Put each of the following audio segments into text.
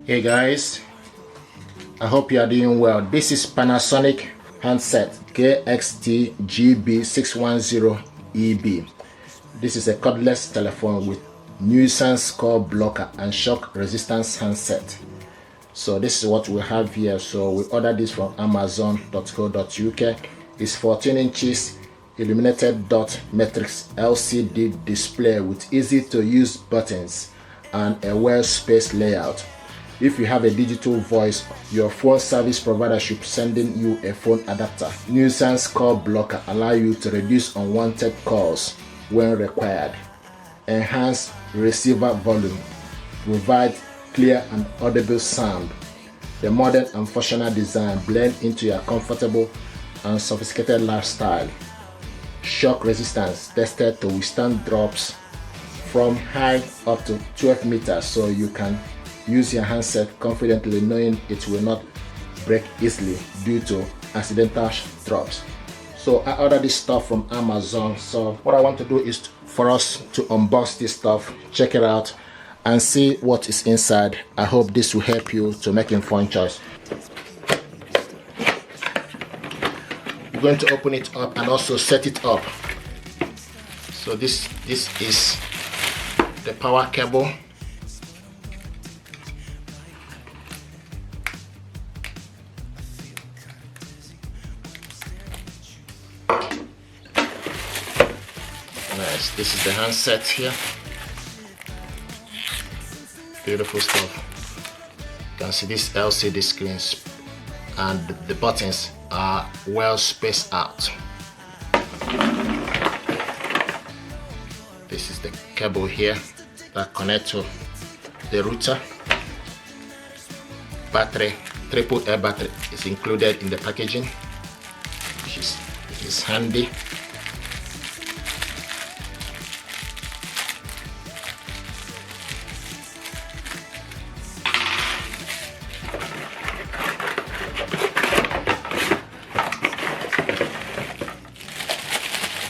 Hey guys, I hope you are doing well. This is Panasonic Handset KX-TGB610EB. This is a cordless telephone with Nuisance call blocker and shock resistance handset. So this is what we have here. So we ordered this from amazon.co.uk. It's 14 inches illuminated dot matrix LCD display with easy to use buttons and a well-spaced layout. If you have a digital voice, your phone service provider should sending you a phone adapter. Nuisance call blocker allow you to reduce unwanted calls when required. Enhance receiver volume. Provide clear and audible sound. The modern and functional design blend into your comfortable and sophisticated lifestyle. Shock resistance tested to withstand drops from height up to 12 meters, so you can use your handset confidently knowing it will not break easily due to accidental drops. So I ordered this stuff from Amazon. So what I want to do is for us to unbox this stuff, check it out and see what is inside. I hope this will help you to make informed choice. We're going to open it up and also set it up. So this is the power cable. Nice. This is the handset here. Beautiful stuff. You can see these LCD screens and the buttons are well spaced out. This is the cable here that connects to the router. Battery, AAA battery is included in the packaging, which is handy.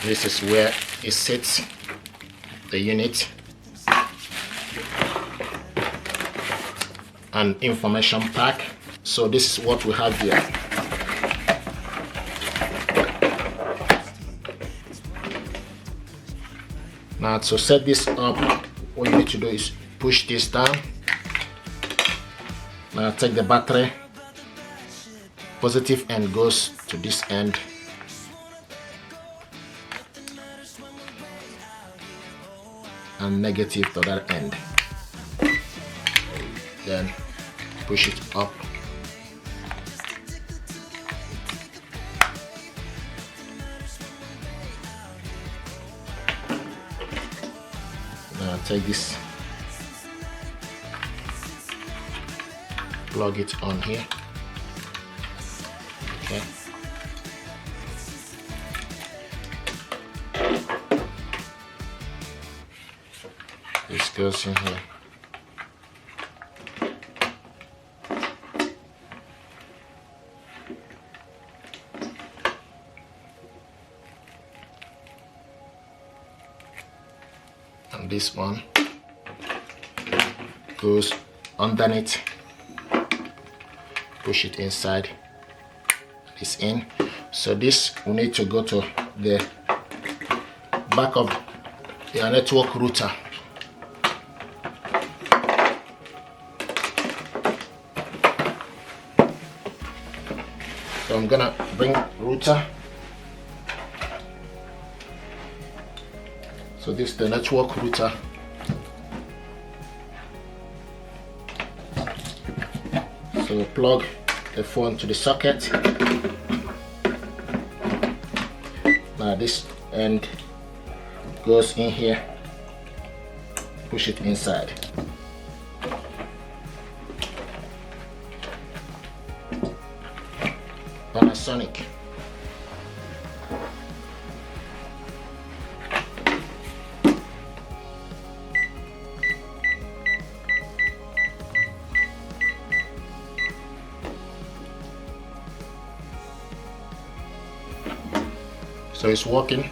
This is where it sits, the unit, and information pack. So this is what we have here. Now to set this up, what you need to do is push this down. Now take the battery, positive end goes to this end. And negative to that end. Then push it up. Now take this, plug it on here. Okay. This goes in here. And this one goes underneath. Push it inside. It's in. So this we need to go to the back of your network router. So I'm gonna bring router. So this is the network router. So plug the phone to the socket. Now this end goes in here. Push it inside. Panasonic. So it's working.